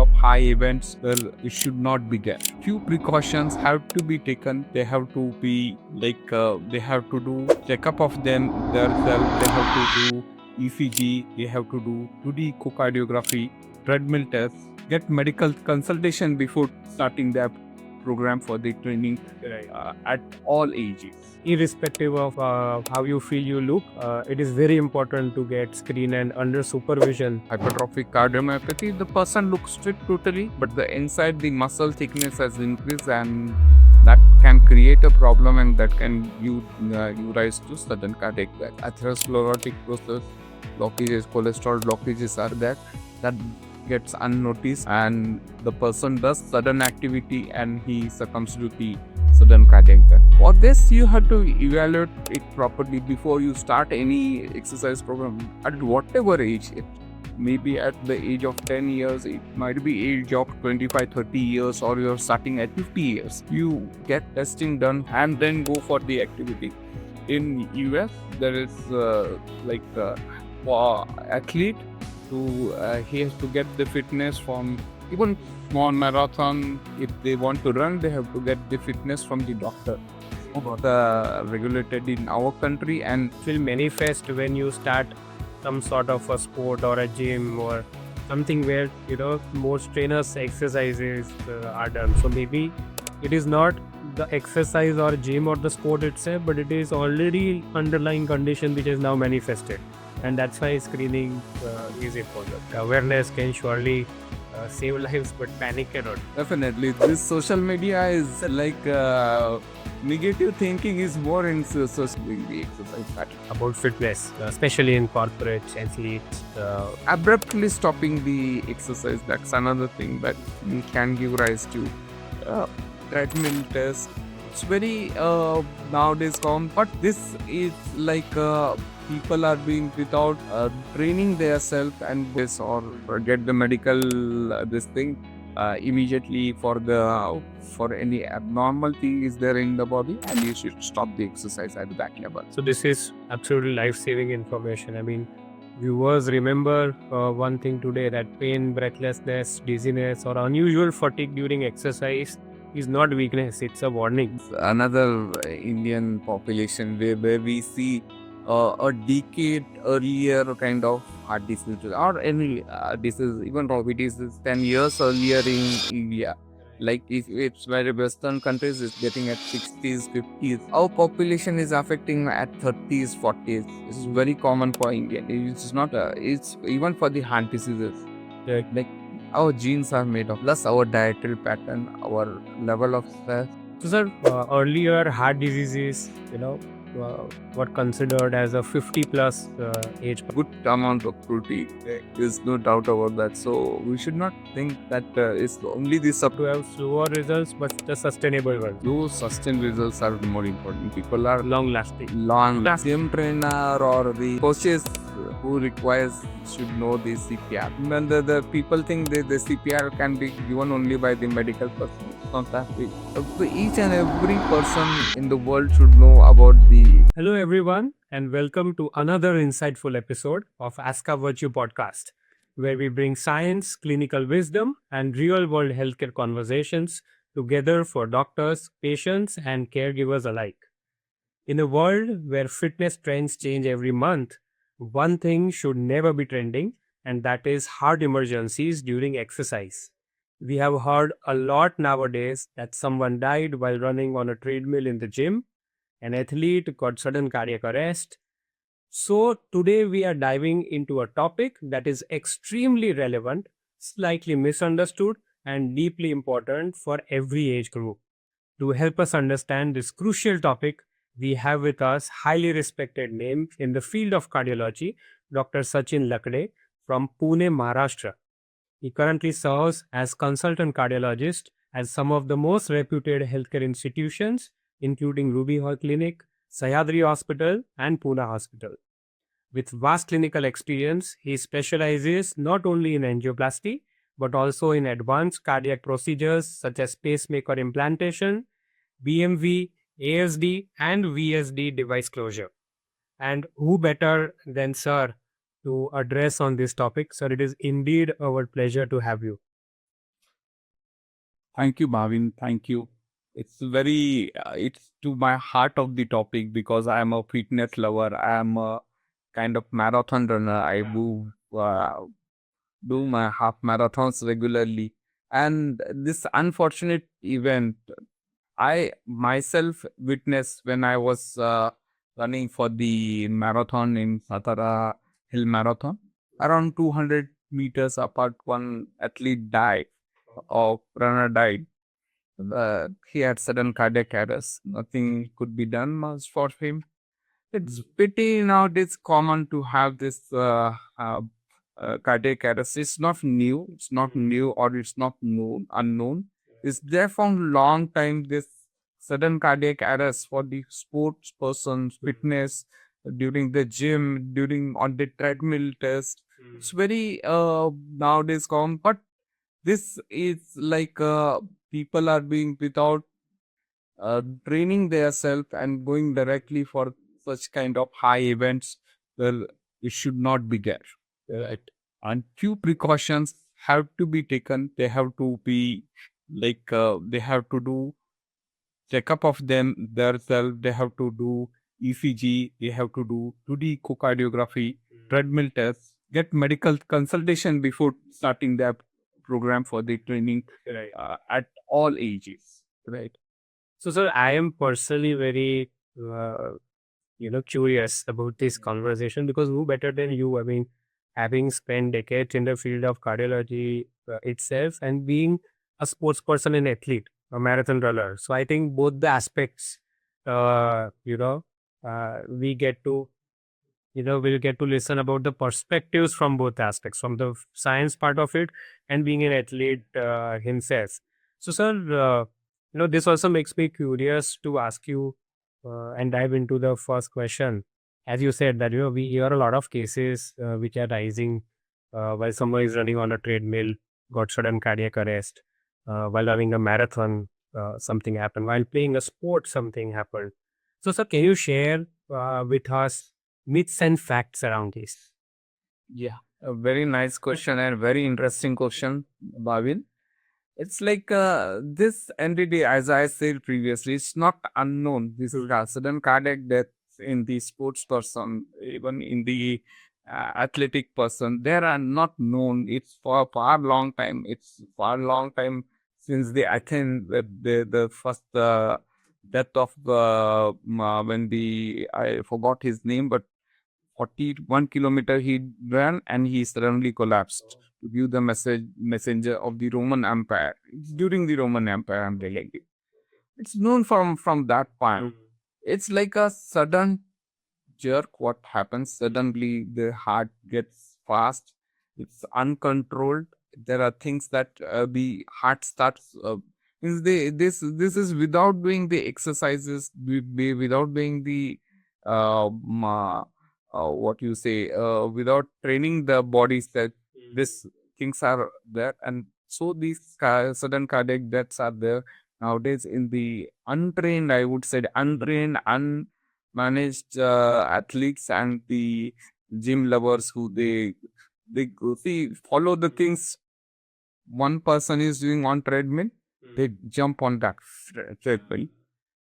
of high events, well, it should not be there. Few precautions have to be taken. They have to be they have to do checkup of them themselves. They have to do ECG. They have to do 2D echocardiography, treadmill tests, get medical consultation before starting their program for the training at all ages. Irrespective of how you feel you look, it is very important to get screened and under supervision. Hypertrophic cardiomyopathy, the person looks fit totally, but the inside the muscle thickness has increased, and that can create a problem, and that can give rise to sudden cardiac death. Atherosclerotic process blockages, cholesterol blockages are there that gets unnoticed, and the person does sudden activity and he succumbs to the sudden cardiac death. For this, you have to evaluate it properly before you start any exercise program at whatever age. It may be at the age of 10 years, it might be age of 25, 30 years, or you're starting at 50 years. You get testing done and then go for the activity. In US, there is for athlete he has to get the fitness from even small marathon. If they want to run, they have to get the fitness from the doctor. Regulated in our country, and It will manifest when you start some sort of a sport or a gym or something where more strenuous exercises are done. So maybe it is not the exercise or gym or the sport itself, but it is already underlying condition which is now manifested, and that's why screening is important. Awareness can surely save lives, but panic cannot. definitely this social media is negative thinking is more in the exercise pattern. About fitness, especially in corporates, athletes. Abruptly stopping the exercise, that's another thing that can give rise to treadmill test. It's very nowadays common, but this is people are being without training themselves and this, or get the medical this thing immediately for any abnormal thing is there in the body, and you should stop the exercise at that level. So this is absolutely life-saving information. I mean, viewers, remember one thing today, that pain, breathlessness, dizziness, or unusual fatigue during exercise is not weakness, it's a warning. Another Indian population where we see a decade earlier kind of heart disease, or any disease, even diabetes is 10 years earlier in India. Like if it's very Western countries, it's getting at 60s, 50s. Our population is affecting at 30s, 40s. This is very common for India. It's not. It's even for the heart diseases. Like our genes are made of. Plus our dietary pattern, our level of stress. So sir, earlier heart diseases, were considered as a 50 plus age. Good amount of protein. There's no doubt about that. So we should not think that it's only this up. To have slower results, but the sustainable ones. Those sustained results are more important. People are Long lasting. gym trainer or the coaches who requires should know the CPR. And the people think the CPR can be given only by the medical person. It's not that way. Each and every person in the world should know about the. Hello, everyone, and welcome to another insightful episode of Azkka Virtue Podcast, where we bring science, clinical wisdom, and real world healthcare conversations together for doctors, patients, and caregivers alike. In a world where fitness trends change every month, one thing should never be trending, and that is heart emergencies during exercise. We have heard a lot nowadays that someone died while running on a treadmill in the gym, an athlete got sudden cardiac arrest. So, today we are diving into a topic that is extremely relevant, slightly misunderstood, and deeply important for every age group. To help us understand this crucial topic, we have with us highly respected name in the field of cardiology, Dr. Sachin Lakade from Pune, Maharashtra. He currently serves as consultant cardiologist at some of the most reputed healthcare institutions, including Ruby Hall Clinic, Sahyadri Hospital, and Pune Hospital. With vast clinical experience, he specializes not only in angioplasty, but also in advanced cardiac procedures such as pacemaker implantation, BMV, ASD, and VSD device closure. And who better than Sir to address on this topic? Sir, it is indeed our pleasure to have you. Thank you, Bhavin. Thank you. It's to my heart of the topic because I am a fitness lover. I am a kind of marathon runner. I do my half marathons regularly. And this unfortunate event, I myself witnessed when I was running for the marathon in Satara Hill Marathon. Around 200 meters apart, one athlete died, or runner died. He had sudden cardiac arrest. Nothing could be done much for him. It's pity nowadays common to have this cardiac arrest. It's not new. It's not new, or it's not known, unknown. It's there from long time. This sudden cardiac arrest for the sports persons, fitness during the gym, during on the treadmill test. It's very nowadays common, but this is like people are being without training themselves and going directly for such kind of high events. Well, it should not be there, right? And few precautions have to be taken. They have to be like they have to do checkup of them themselves. They have to do ECG. They have to do 2D echocardiography, treadmill tests, get medical consultation before starting their program for the training at all ages, right? So, sir, I am personally very, curious about this conversation because who better than you? I mean, having spent decades in the field of cardiology itself and being a sports person and athlete, a marathon runner. So, I think both the aspects, we get to we'll get to listen about the perspectives from both aspects, from the science part of it and being an athlete himself. So, sir, this also makes me curious to ask you and dive into the first question. As you said that, we hear a lot of cases which are rising while someone is running on a treadmill, got sudden cardiac arrest, while running a marathon, something happened, while playing a sport, something happened. So, sir, can you share with us myths and facts around this? Yeah, a very nice question and very interesting question, Bhavin. It's like this entity, as I said previously, it's not unknown. This is a sudden cardiac death in the sports person, even in the athletic person. They are not known. It's for far long time. It's far long time since the Athens, the first death of when the I forgot his name, but 41 kilometer he ran and he suddenly collapsed to give the messenger of the Roman Empire. It's during the Roman Empire, I'm telling you. It's known from that point. It's like a sudden jerk. What happens suddenly? The heart gets fast. It's uncontrolled. There are things that the heart starts. This is without doing the exercises, without doing the what you say, without training the bodies that these things are there, and so these sudden cardiac deaths are there nowadays in the untrained. I would say untrained, unmanaged athletes and the gym lovers who they go see follow the things one person is doing on treadmill. They jump on that treadmill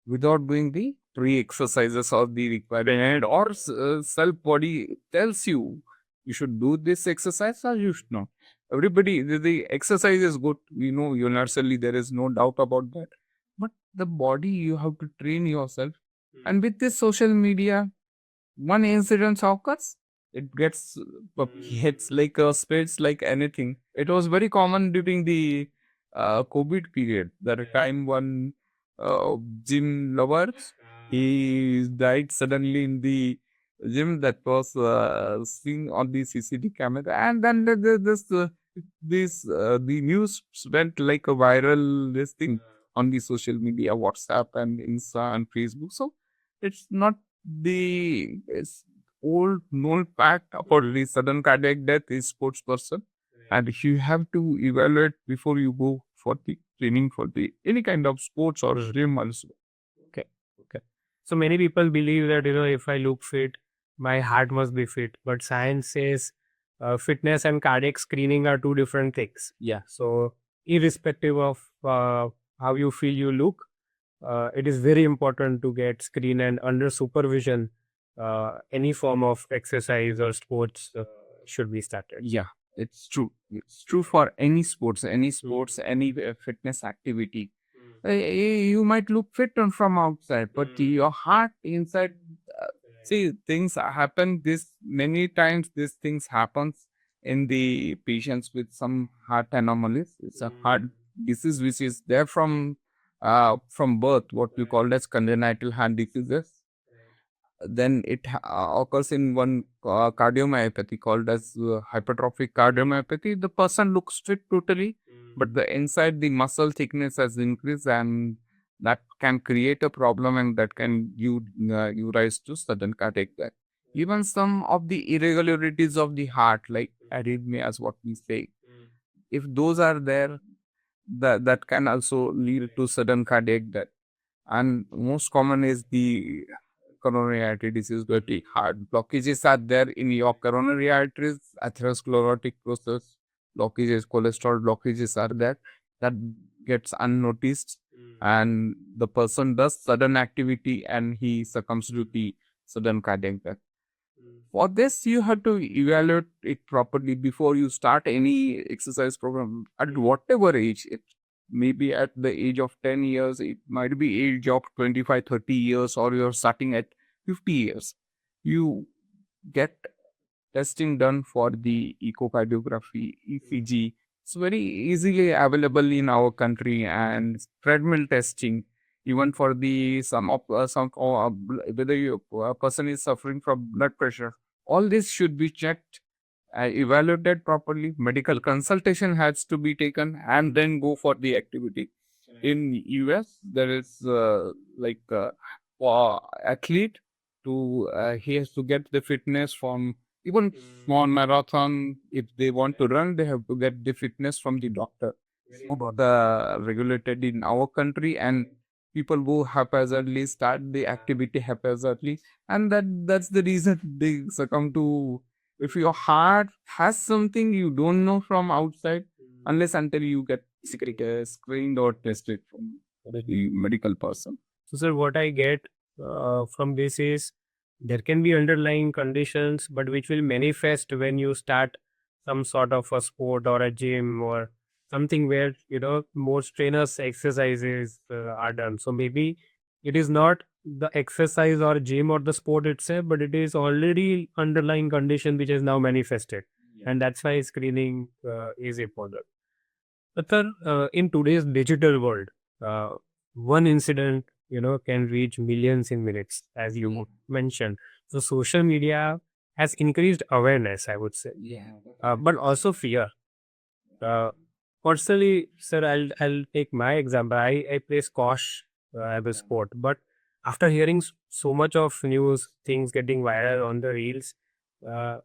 without doing the pre-exercises or the required, or self body tells you you should do this exercise or you should not. Everybody, the exercise is good. We know universally, there is no doubt about that. But the body, you have to train yourself. And with this social media, one incident occurs, it gets hits like a spreads like anything. It was very common during the COVID period. That time one gym lover, he died suddenly in the gym that was seen on the CCTV camera, and then the news went like a viral this thing on the social media, WhatsApp and Insta and Facebook. So it's not it's old known fact about the sudden cardiac death is sports person, and you have to evaluate before you go for the training for the any kind of sports or gym also. Okay. Okay. So many people believe that, if I look fit, my heart must be fit. But science says fitness and cardiac screening are two different things. Yeah. So irrespective of how you feel you look, it is very important to get screen and under supervision. Any form of exercise or sports should be started. Yeah, it's true. It's true for any sports, any fitness activity. You might look fit from outside, but your heart inside. See, things happen. This many times, these things happens in the patients with some heart anomalies. It's a heart disease which is there from birth. What we call as congenital heart diseases. Then it occurs in one cardiomyopathy called as hypertrophic cardiomyopathy. The person looks fit totally, but the inside the muscle thickness has increased, and that can create a problem, and that can you rise to sudden cardiac death. Even some of the irregularities of the heart, like arrhythmias, what we say, if those are there, that can also lead to sudden cardiac death. And most common is the coronary artery disease, where the heart blockages are there in your coronary arteries, atherosclerotic process blockages, cholesterol blockages are there, that gets unnoticed, and the person does sudden activity and he succumbs to the sudden cardiac death. For this, you have to evaluate it properly before you start any exercise program at whatever age. It may be at the age of 10 years, it might be age of 25, 30 years, or you're starting at 50 years. You get testing done for the echocardiography, ECG. It's very easily available in our country, and treadmill testing, even for the whether a person is suffering from blood pressure. All this should be checked, evaluated properly. Medical consultation has to be taken, and then go for the activity. In US, there is for athlete to he has to get the fitness from even small marathon. If they want to run, they have to get the fitness from the doctor. Not regulated in our country, and people go haphazardly, start the activity haphazardly, and that's the reason they succumb to. If your heart has something you don't know from outside, unless until you get screened or tested from the medical person. So, sir, what I get from this is there can be underlying conditions, but which will manifest when you start some sort of a sport or a gym or something where more strenuous exercises are done. So maybe it is not the exercise or gym or the sport itself, but it is already underlying condition which is now manifested, and that's why screening is important. But sir, in today's digital world, uh, one incident can reach millions in minutes, as you mentioned. So social media has increased awareness, I would say, Yeah. but also fear. Uh, Personally, sir, I'll take my example. I play squash as a sport, but after hearing so much of news, things getting viral on the reels, uh,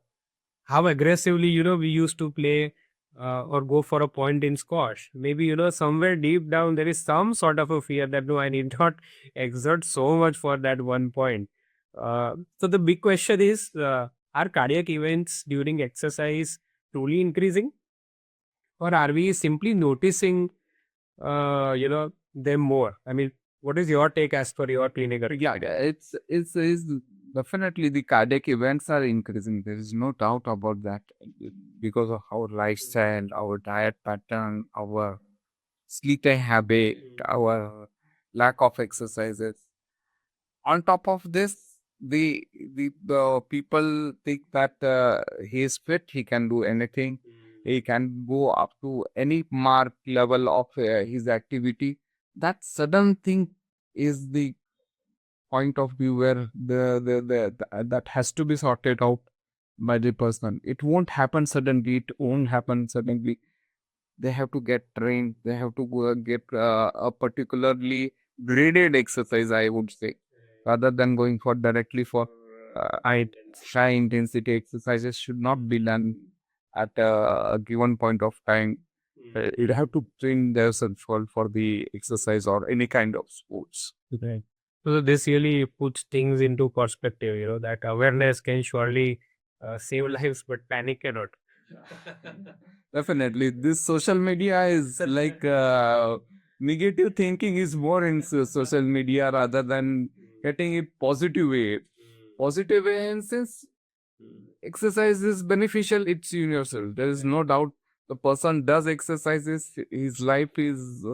how aggressively we used to play or go for a point in squash. Maybe somewhere deep down there is some sort of a fear that no, I need not exert so much for that one point. So the big question is, are cardiac events during exercise truly increasing, or are we simply noticing them more? I mean, what is your take as per your clinical? Yeah, it's definitely the cardiac events are increasing. There is no doubt about that, because of our lifestyle, our diet pattern, our sleeping habit, our lack of exercises. On top of this, the people think that he is fit, he can do anything, he can go up to any mark level of his activity. That sudden thing is the point of view where that has to be sorted out by the person. It won't happen suddenly. It won't happen suddenly. They have to get trained. They have to go get a particularly graded exercise, I would say, rather than going for directly for high intensity exercises. Should not be done at a given point of time. You have to train themselves for the exercise or any kind of sports. Right. So this really puts things into perspective, that awareness can surely save lives, but panic cannot. Definitely, this social media is like negative thinking is more in social media rather than getting it positive way. Positive way in sense exercise is beneficial, it's universal. There is no doubt the person does exercises, his life is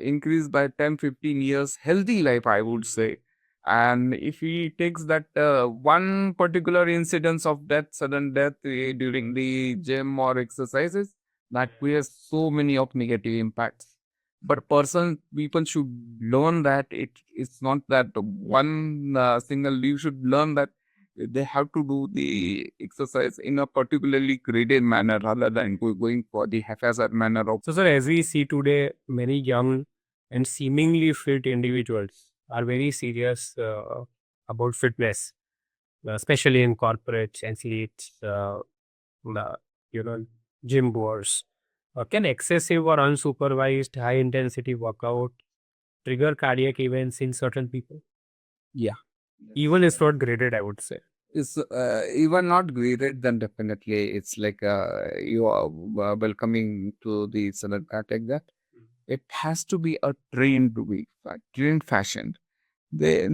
increased by 10-15 years, healthy life, I would say. And if he takes that one particular incidence of death, sudden death during the gym or exercises, that creates so many of negative impacts. But people should learn that it's not that one single. You should learn that they have to do the exercise in a particularly graded manner rather than going for the haphazard manner of. So, sir, as we see today, many young and seemingly fit individuals are very serious about fitness, especially in corporates, athletes, the you know gym boards. Can excessive or unsupervised high intensity workout trigger cardiac events in certain people? Yeah, Even it's not graded, I would say. it's even not graded, then definitely it's like you are welcoming to the sudden attack that it has to be a trained way, trained fashion. They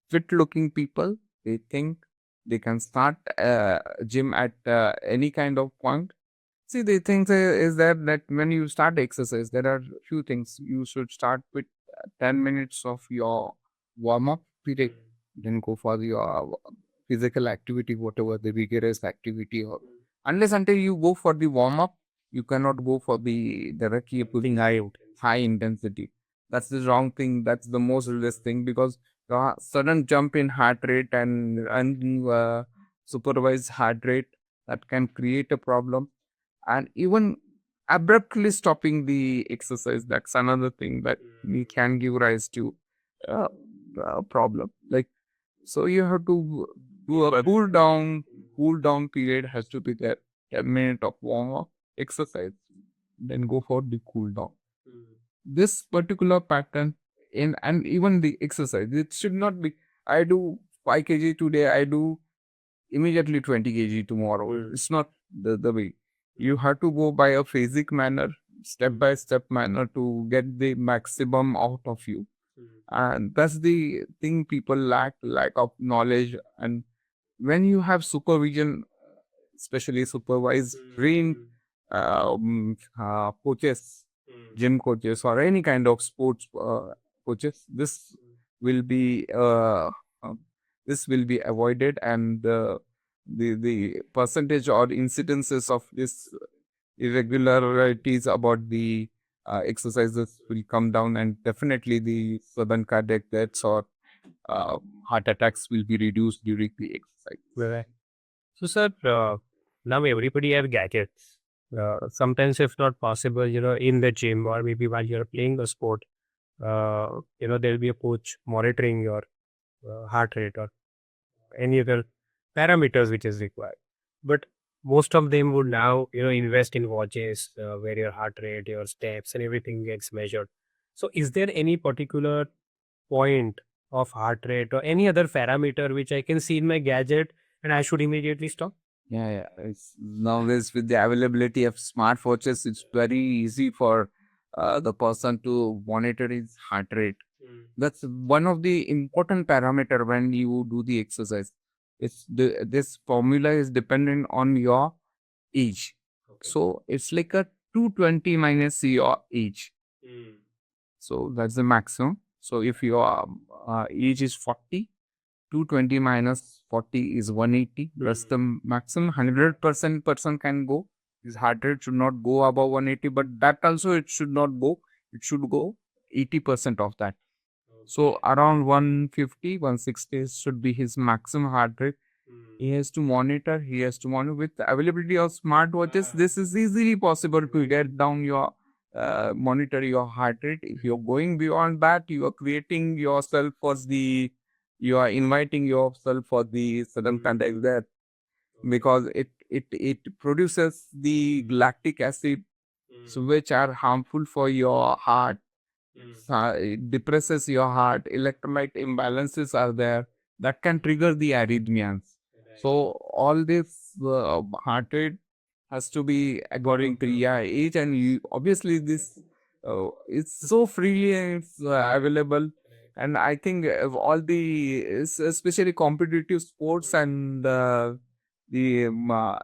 fit looking people, they think they can start gym at any kind of point. See, the thing is that when you start exercise, there are few things. You should start with 10 minutes of your warm up period, then go for your physical activity, whatever the vigorous activity, or unless until you go for the warm up, you cannot go for the directly putting high intensity. That's the wrong thing. That's the most risk thing, because the sudden jump in heart rate and supervised heart rate, that can create a problem. And even abruptly stopping the exercise, that's another thing that we can give rise to uh, a problem. Like, so you have to do a cool down period has to be there. 10 minutes of warm up exercise, then go for the cool down. This particular pattern in, and even the exercise, it should not be I do 5 kg today, I do immediately 20 kg tomorrow. It's not the way. You have to go by a phasic manner, step by step manner, to get the maximum out of you. And that's the thing people lack of knowledge. And when you have supervision, especially supervised trained coaches, gym coaches, or any kind of sports coaches, will be uh, uh, this will be avoided, and the percentage or incidences of this irregularities about the exercises will come down, and definitely the sudden cardiac deaths or uh, heart attacks will be reduced during the exercise. Right. So, sir, now everybody have gadgets. Sometimes, if not possible, in the gym or maybe while you're playing the sport, there'll be a coach monitoring your heart rate or any other parameters which is required. But most of them would now, invest in watches where your heart rate, your steps, and everything gets measured. So, is there any particular point of heart rate or any other parameter which I can see in my gadget and I should immediately stop? Yeah. It's nowadays with the availability of smartwatches, it's very easy for the person to monitor his heart rate. That's one of the important parameter when you do the exercise. This formula is dependent on your age. So it's like a 220 minus your age. So that's the maximum. So if your age is 40, 220 minus 40 is 180. That's the maximum 100% person can go. His heart rate should not go above 180, but that also it should not go. It should go 80% of that. So around 150, 160 should be his maximum heart rate. He has to monitor with the availability of smartwatches. This is easily possible to get down your monitor your heart rate. If you're going beyond that, you are creating yourself for the you are inviting yourself for the sudden cardiac death, because it produces the lactic acid, so which are harmful for your heart. It depresses your heart. Electrolyte imbalances are there that can trigger the arrhythmias. So all this heart rate has to be according to your age, and you, obviously this it's so freely and it's available. And I think all the especially competitive sports and the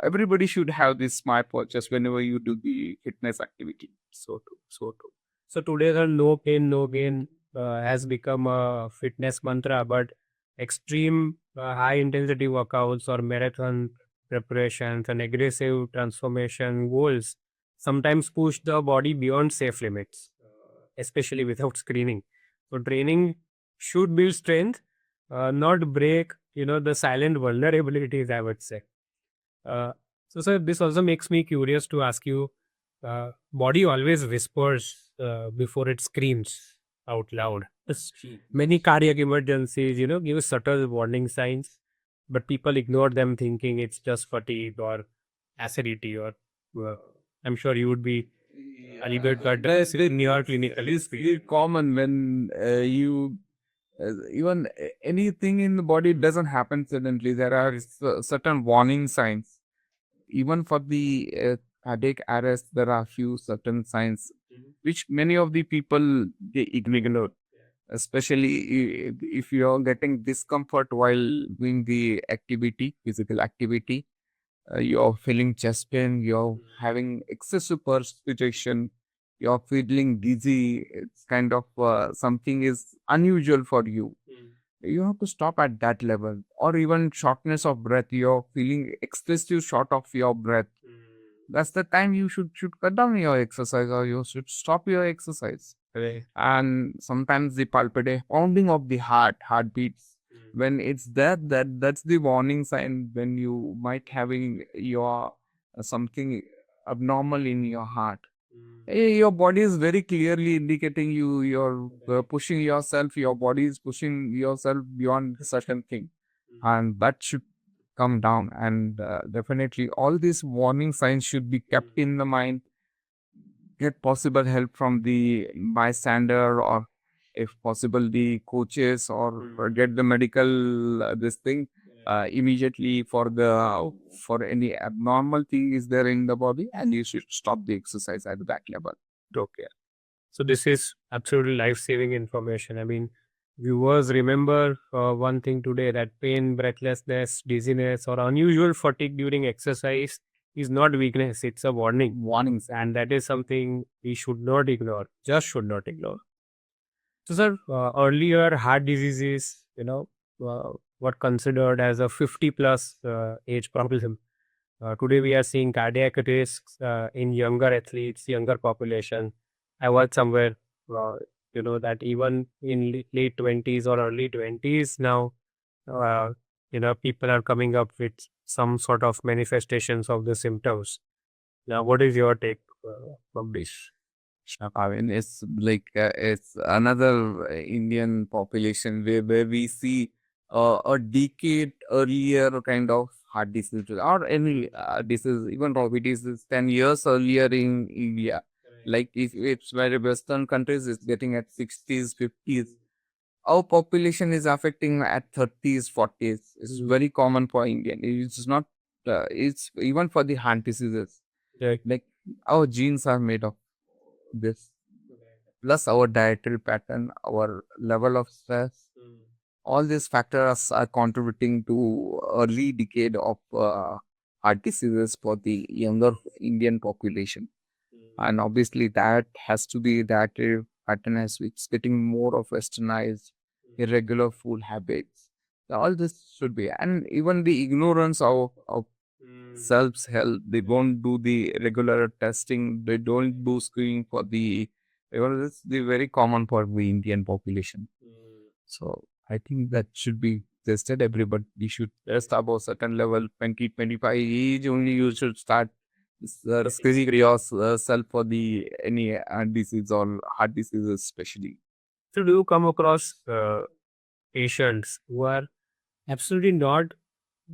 everybody should have this smartwatches whenever you do the fitness activity. So true, so true. So today the no pain, no gain has become a fitness mantra, but extreme high intensity workouts or marathon preparations and aggressive transformation goals sometimes push the body beyond safe limits, especially without screening. So training should build strength, not break, the silent vulnerabilities, I would say. Uh, so, sir, this also makes me curious to ask you. Body always whispers before it screams out loud. Many cardiac emergencies, give subtle warning signs, but people ignore them, thinking it's just fatigue or acidity. Or I'm sure you would be a little bit That's in your clinical it's experience. very common when you even anything in the body doesn't happen suddenly. There are certain warning signs. Even for the cardiac arrest, there are few certain signs which many of the people they ignore. Especially if you are getting discomfort while doing the activity, physical activity, you're feeling chest pain, you're having excessive perspiration, you're feeling dizzy, it's kind of something is unusual for you. You have to stop at that level. Or even shortness of breath, you're feeling excessive short of your breath. That's the time you should cut down your exercise or you should stop your exercise. Right. And sometimes the palpitation, pounding of the heartbeats, when it's that's the warning sign when you might having your something abnormal in your heart. Your body is very clearly indicating you're pushing yourself, your body is pushing yourself beyond certain thing, and that should come down. And definitely all these warning signs should be kept in the mind. Get possible help from the bystander, or if possible the coaches, or get the medical this thing immediately for the for any abnormal thing is there in the body, and you should stop the exercise at that level. Okay. So this is absolutely life-saving information. I mean, viewers remember one thing today, that pain, breathlessness, dizziness, or unusual fatigue during exercise is not weakness; it's a warning. Warnings. And that is something we should not ignore. Just should not ignore. So, sir, earlier heart diseases, were considered as a 50 plus age problem. Today, we are seeing cardiac risks in younger athletes, younger population. I was somewhere, uh, that even in late 20s or early 20s now, uh, people are coming up with some sort of manifestations of the symptoms. Now, what is your take from this? I mean, it's like it's another Indian population where we see a decade earlier kind of heart disease or any disease, even diabetes is 10 years earlier in India. Like if it's very Western countries, it's getting at 60s, 50s. Our population is affecting at 30s, 40s. It's very common for Indian. It's not, it's even for the heart diseases. Yeah. Like our genes are made of this, plus our dietary pattern, our level of stress, all these factors are contributing to early decade of heart diseases for the younger Indian population. And obviously that has to be dietary pattern as it's getting more of westernized, irregular food habits. All this should be, and even the ignorance of self help. They don't do the regular testing. They don't do screening for the. It's the very common for the Indian population. So I think that should be tested. Everybody should test above certain level. 20, 25 age only you should start screening yourself for the any disease or heart diseases especially. So, do you come across patients who are absolutely not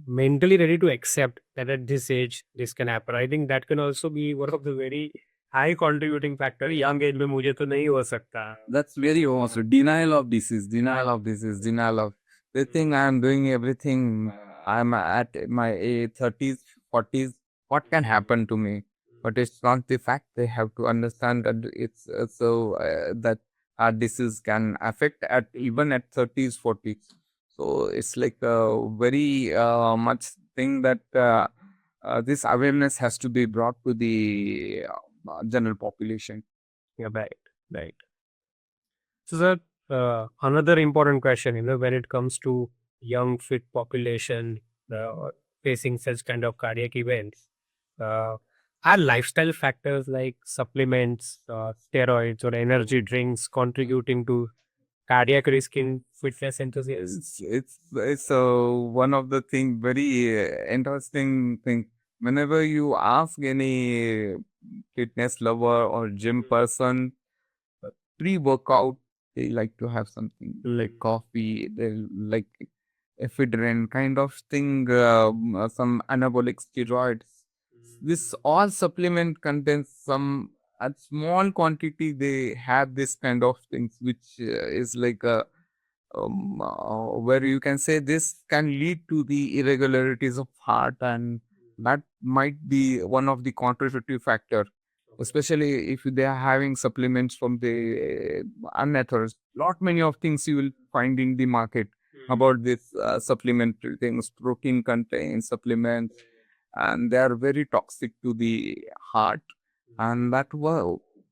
mentally ready to accept that at this age this can happen? I think that can also be one of the very high contributing factor. Young age में मुझे तो नहीं हो सकता. That's very also denial of disease, denial of disease, denial of. They think I am doing everything. I'm at my 30s, 40s, what can happen to me? But it's not the fact. They have to understand that it's that heart disease can affect at even at 30s, 40s. So it's like a very much thing that this awareness has to be brought to the general population. Yeah, right, right. So, sir, another important question, when it comes to young, fit population facing such kind of cardiac events, uh, are lifestyle factors like supplements, steroids, or energy drinks contributing to cardiac risk in fitness enthusiasts? It's one of the thing very interesting thing. Whenever you ask any fitness lover or gym person, pre-workout, they like to have something like coffee, they like ephedrine kind of thing, some anabolic steroids. This all supplement contains some at small quantity. They have this kind of things, which is like a where you can say this can lead to the irregularities of heart, and that might be one of the contributory factor, especially if they are having supplements from the unauthorized. Lot many of things you will find in the market about this supplementary things, protein contain supplements, and they are very toxic to the heart, and that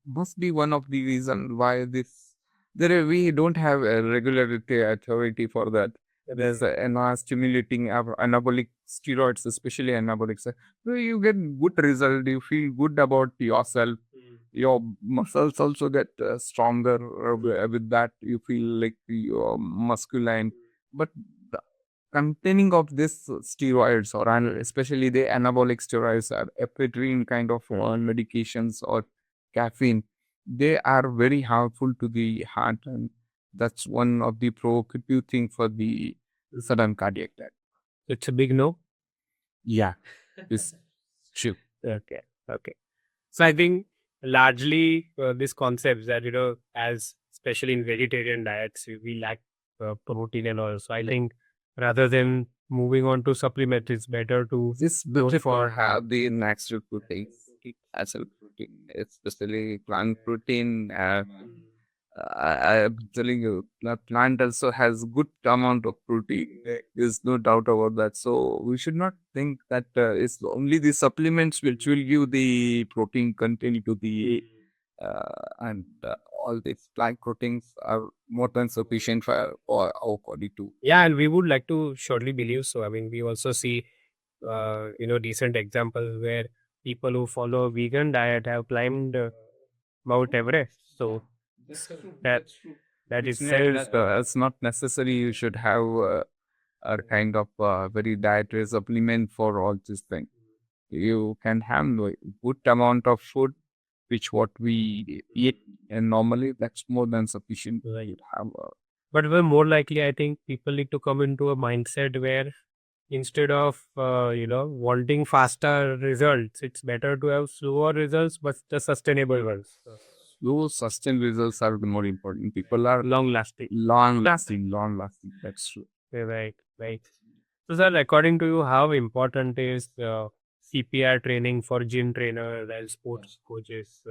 must be one of the reason why this we don't have a regularity authority for that. There's an stimulating anabolic steroids, especially anabolic. So you get good result. You feel good about yourself. Your muscles also get stronger with that. You feel like you're masculine. But the containing of this steroids or especially the anabolic steroids or ephedrine kind of medications or caffeine, they are very harmful to the heart, and that's one of the provocative thing for the sudden cardiac death. It's a big no. Yeah, it's true. Okay. Okay. So I think largely this concept that, as especially in vegetarian diets, we lack protein and all. So I think rather than moving on to supplement, it's better to This before have the natural protein, natural protein, especially plant protein. I'm telling you, the plant also has good amount of protein. There's no doubt about that. So we should not think that it's only the supplements which will give the protein content to the and all these plant proteins are more than sufficient for our body too. Yeah, and we would like to surely believe so. I mean, we also see, decent examples where people who follow a vegan diet have climbed Mount Everest. So that that Which itself, means it's not necessary you should have a kind of very dietary supplement for all these things. You can have a good amount of food, which what we eat, and normally that's more than sufficient to right. have. But we're more likely, I think people need to come into a mindset where instead of, wanting faster results, it's better to have slower results, but the sustainable ones. Those sustained results are the more important. People are Long lasting. long lasting, long lasting. That's true. Right, right. So, sir, according to you, how important is CPR training for gym trainers and sports coaches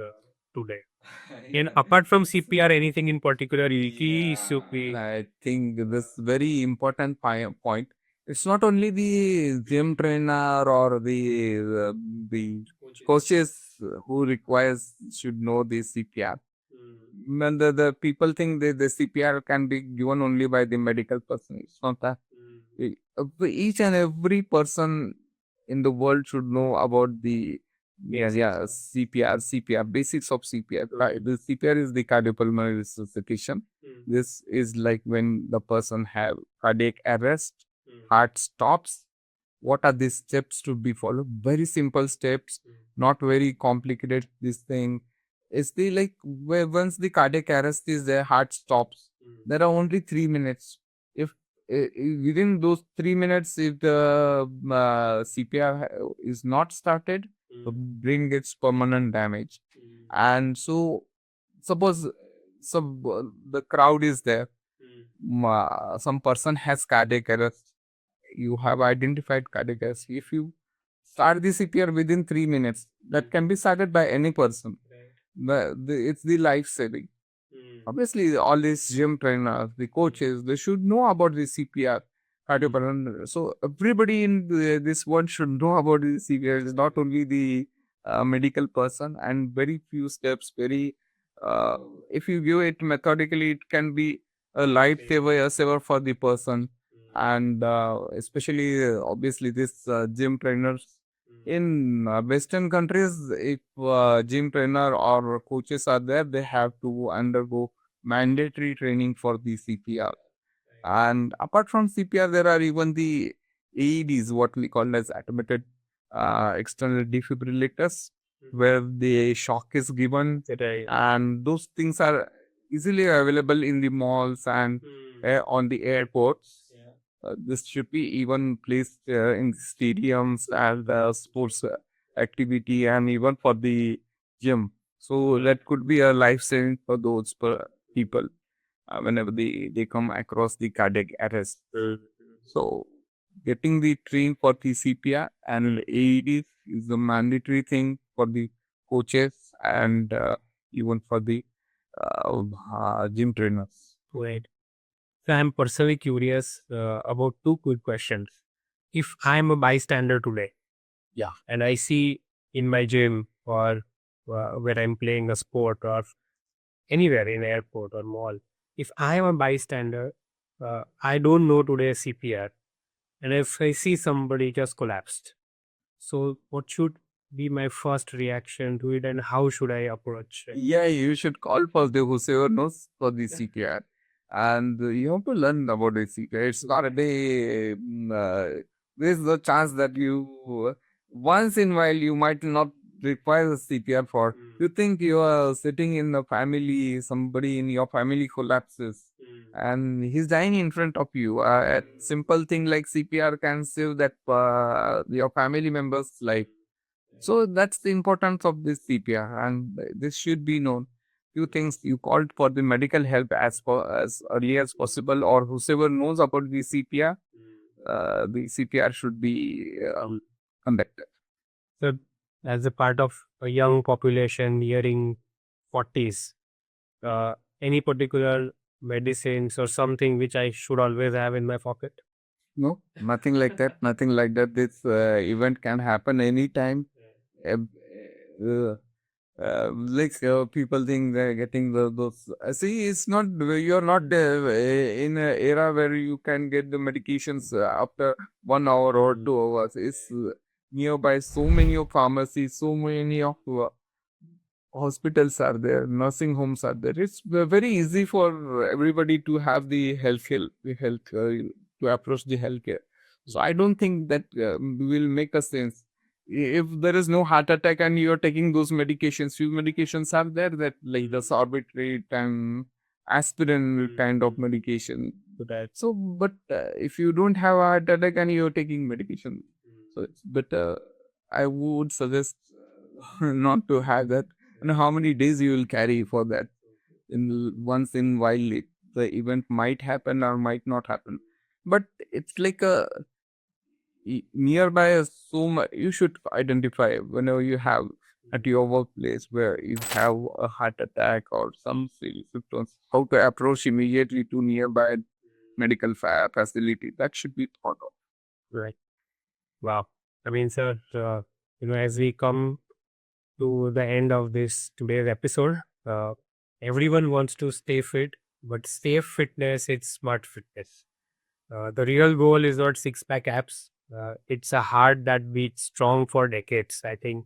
today? And apart from CPR, anything in particular, key should be. I think this very important point. It's not only the gym trainer or the coaches who requires should know the CPR. When the people think the CPR can be given only by the medical person. It's not that. Each and every person in the world should know about the CPR basics of CPR. The CPR is the cardiopulmonary resuscitation. This is like when the person have cardiac arrest, heart stops. What are the steps to be followed? Very simple steps, not very complicated. This thing is the like where once the cardiac arrest is there, heart stops. There are only 3 minutes. If within those 3 minutes, if the CPR is not started, the brain gets permanent damage. And so, suppose the crowd is there, some person has cardiac arrest. You have identified cardiac arrest. If you start the CPR within 3 minutes. That can be started by any person. It's the life saving. Obviously, all these gym trainers, the coaches, they should know about the CPR, cardiopulmonary. So everybody in this world should know about the CPR. It's not only the medical person, and very few steps. Uh, if you give it methodically, it can be a lifesaver, a saver for the person, and especially obviously this gym trainers in Western countries. If gym trainer or coaches are there, they have to undergo mandatory training for the CPR. And apart from CPR, there are even the AEDs, what we call as automated external defibrillators, where the shock is given, and those things are easily available in the malls and on the airports. This should be even placed in stadiums and sports activity, and even for the gym. So that could be a life saving for those people whenever they come across the cardiac arrest. So getting the train for the CPR and AED is a mandatory thing for the coaches and even for the gym trainers. Right. So I'm personally curious about two quick questions. If I'm a bystander today, and I see in my gym or where I'm playing a sport or anywhere in airport or mall, if I am a bystander, I don't know today CPR, and if I see somebody just collapsed, so what should be my first reaction to it, and how should I approach it? Yeah, you should call for the whoever knows for the CPR, and you have to learn about the CPR. It's not a day. There's the chance that you once in a while you might not require the CPR for. You think you are sitting in a family, somebody in your family collapses, and he's dying in front of you. A simple thing like CPR can save that your family member's life. So that's the importance of this CPR, and this should be known. Few things you called for the medical help as early as possible, or whoever knows about the CPR should be conducted. So, as a part of a young population nearing 40s, any particular medicines or something which I should always have in my pocket? No, nothing like that. Nothing like that. This event can happen anytime. Uh, people think they're getting those. See, it's not. You're not in an era where you can get the medications after 1 hour or 2 hours. It's nearby. So many of pharmacies, so many of hospitals are there, nursing homes are there. It's very easy for everybody to have the health to approach the healthcare. So I don't think that will make a sense. If there is no heart attack and you're taking those medications, few medications are there that like the sorbitrate and aspirin kind of medication to that. So, but if you don't have a heart attack and you're taking medication, so it's better. I would suggest not to have that. And how many days you will carry for that? In once in while the event might happen or might not happen, but it's like a nearby so much. You should identify whenever you have at your workplace where you have a heart attack or some serious symptoms, how to approach immediately to nearby medical facility. That should be thought of. Right. Wow. I mean, sir, as we come to the end of this today's episode, everyone wants to stay fit, but safe fitness, it's smart fitness. The real goal is not six pack abs. It's a heart that beats strong for decades, I think,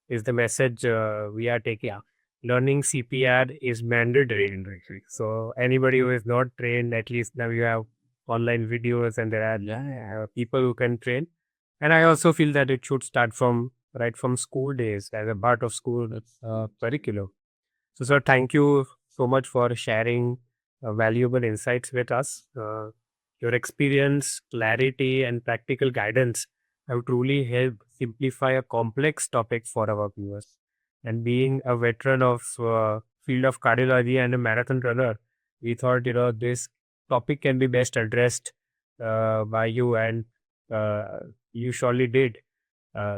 is the message we are taking. Learning CPR is mandatory. So, anybody who is not trained, at least now you have online videos and there are people who can train. And I also feel that it should start from right from school days as a part of school curriculum. So, sir, thank you so much for sharing valuable insights with us. Your experience, clarity, and practical guidance have truly helped simplify a complex topic for our viewers. And being a veteran of field of cardiology and a marathon runner, we thought this topic can be best addressed by you, and you surely did.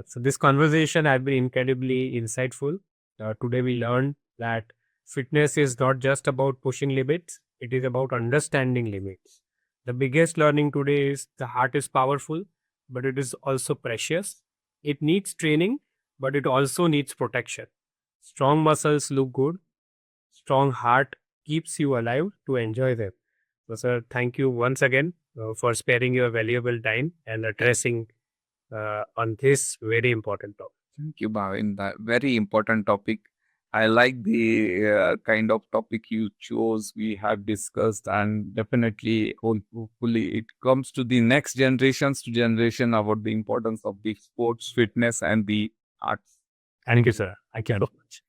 So this conversation has been incredibly insightful. Today we learned that fitness is not just about pushing limits, it is about understanding limits. The biggest learning today is the heart is powerful, but it is also precious. It needs training, but it also needs protection. Strong muscles look good, strong heart keeps you alive to enjoy them. So, sir, thank you once again for sparing your valuable time and addressing on this very important topic. Thank you, Bhavin. That very important topic. I like the kind of topic you chose. We have discussed, and definitely, hopefully, it comes to the next generations to generation about the importance of the sports, fitness, and the arts. Thank you, sir. Thank you very much.